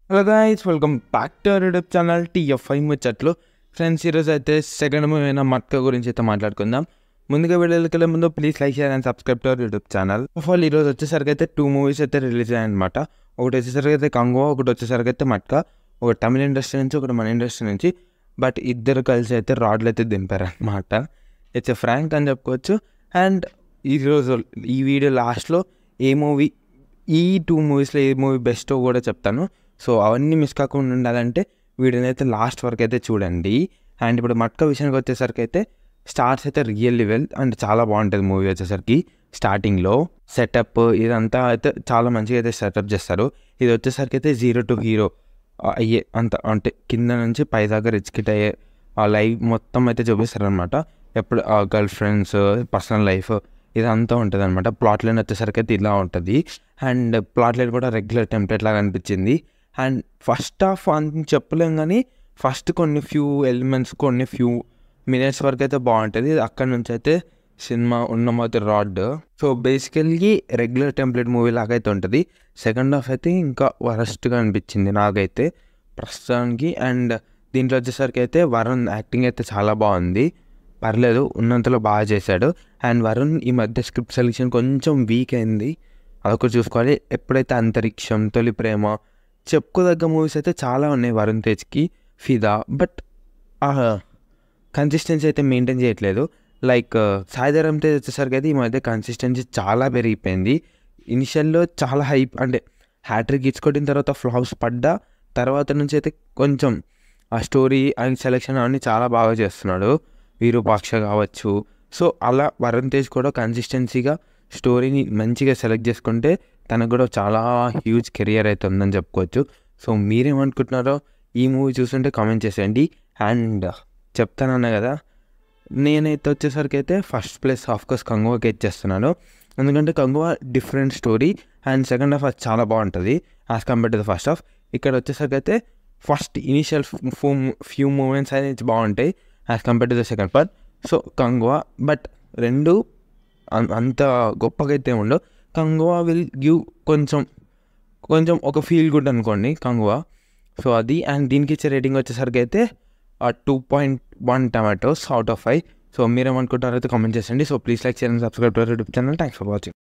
Hello guys, welcome back to our YouTube channel TFI ముచ్చట్లు. Friends, ఈరోజు అయితే second movie అయిన మట్కా గురించి అయితే మాట్లాడుకుందాం. ముందుగా వీడియోకి వెళ్ళే ముందు please like share and subscribe to our YouTube channel. Of all ఈరోజు వచ్చేసరికి అయితే 2 మూవీస్ అయితే రిలీజ్ అయ్యాయన్నమాట. ఒకటి వచ్చేసరికి అయితే కంగువా, ఒకటి వచ్చేసరికి అయితే మట్కా. ఒకటి తమిళ ఇండస్ట్రీ నుంచి, ఒకటి మన ఇండస్ట్రీ నుంచి. బట్ ఇద్దరు కలిసి అయితే రాడ్లు అయితే దింపారనమాట. ఇట్స్ ఫ్రాంక్ అని చెప్పుకోవచ్చు. అండ్ ఈరోజు ఈ వీడియో లాస్ట్లో ఏ మూవీ, ఈ 2 మూవీస్లో ఏ మూవీ బెస్టో కూడా చెప్తాను. సో అవన్నీ మిస్ కాకుండా ఉండాలంటే వీడియోని అయితే లాస్ట్ వరకు అయితే చూడండి. అండ్ ఇప్పుడు మట్కా విషయానికి వచ్చేసరికి అయితే స్టార్స్ అయితే రియల్లీ వెల్ అండ్ చాలా బాగుంటుంది మూవీ వచ్చేసరికి. స్టార్టింగ్లో సెటప్ ఇదంతా అయితే చాలా మంచిగా అయితే సెటప్ చేస్తారు. ఇది వచ్చేసరికి అయితే 0 to హీరో అయ్యే అంత, అంటే కింద నుంచి పై దాకా రిచ్ కిట్ అయ్యే ఆ లైఫ్ మొత్తం అయితే చూపిస్తారనమాట. ఎప్పుడు ఆ గర్ల్ ఫ్రెండ్స్, పర్సనల్ లైఫ్ ఇదంతా ఉంటుంది అనమాట. ప్లాట్ లైన్ వచ్చేసరికి అయితే ఇలా ఉంటుంది. అండ్ ప్లాట్ లైన్ కూడా రెగ్యులర్ టెంప్లెట్ లాగా అనిపించింది. అండ్ ఫస్ట్ హాఫ్ అని చెప్పలేం, కానీ ఫస్ట్ కొన్ని ఫ్యూ ఎలిమెంట్స్, కొన్ని ఫ్యూ మినిట్స్ వరకు అయితే బాగుంటుంది. అక్కడ నుంచి అయితే సినిమా ఉన్నమతి రాడ్. So basically regular template movie లాగా అయితే ఉంటుంది. సెకండ్ హాఫ్ అయితే ఇంకా వరస్ట్గా అనిపించింది నాకైతే ప్రస్తుతానికి. అండ్ దీంట్లో వచ్చేసరికి అయితే వరుణ్ యాక్టింగ్ అయితే చాలా బాగుంది, పర్లేదు, ఉన్నంతలో బాగా చేశాడు. అండ్ వరుణ్ ఈ మధ్య స్క్రిప్ట్ సెలెక్షన్ కొంచెం వీక్ అయింది, అదొకటి చూసుకోవాలి. ఎప్పుడైతే అంతరిక్షం, తొలి ప్రేమ, చెప్పుకోదగ్గ మూవీస్ అయితే చాలా ఉన్నాయి వరుణ్ తేజ్కి, ఫిదా, బట్ కన్సిస్టెన్సీ అయితే మెయింటైన్ చేయట్లేదు. లైక్ సాయి ధరమ్ తేజ్ వచ్చేసరికి అయితే ఈ మధ్య కన్సిస్టెన్సీ చాలా పెరిగిపోయింది. ఇనిషియల్లో చాలా హైప్, అంటే హ్యాట్రిక్ ఇచ్చుకొట్టిన తర్వాత ఫ్లాప్స్ పడ్డా, తర్వాత నుంచి అయితే కొంచెం ఆ స్టోరీ అండ్ సెలెక్షన్ అవన్నీ చాలా బాగా చేస్తున్నాడు. విరూపాక్ష కావచ్చు. సో అలా వరుణ్ తేజ్ కూడా కన్సిస్టెన్సీగా స్టోరీని మంచిగా సెలెక్ట్ చేసుకుంటే తనకు కూడా చాలా హ్యూజ్ కెరియర్ అయితే ఉందని చెప్పుకోవచ్చు. సో మీరేమనుకుంటున్నారో ఈ మూవీ చూస్తుంటే కామెంట్ చేసేయండి. అండ్ చెప్తానన్నా కదా, నేనైతే వచ్చేసరికి అయితే ఫస్ట్ ప్లేస్ ఆఫ్కోర్స్ కంగువాకి ఇచ్చేస్తున్నాను. ఎందుకంటే Kanguva different story and second half అది చాలా బాగుంటుంది as compare to the first half. ఇక్కడ వచ్చేసరికి అయితే ఫస్ట్ ఇనీషియల్ ఫ్యూ మూమెంట్స్ అనేది బాగుంటాయి as compare to the second part. So Kanguva, but రెండు అంత గొప్పగా అయితే ఉండవు. కంగువా విల్ గివ్ కొంచెం ఒక ఫీల్ గుడ్ అనుకోండి కంగువా. సో అది. అండ్ దీనికి ఇచ్చే రేటింగ్ వచ్చేసరికి అయితే 2.1 టమాటోస్ అవుట్ ఆఫ్ 5. సో మీరేమనుకుంటారో అయితే కామెంట్ చేయండి. So please like, share and subscribe to our YouTube channel. Thanks for watching.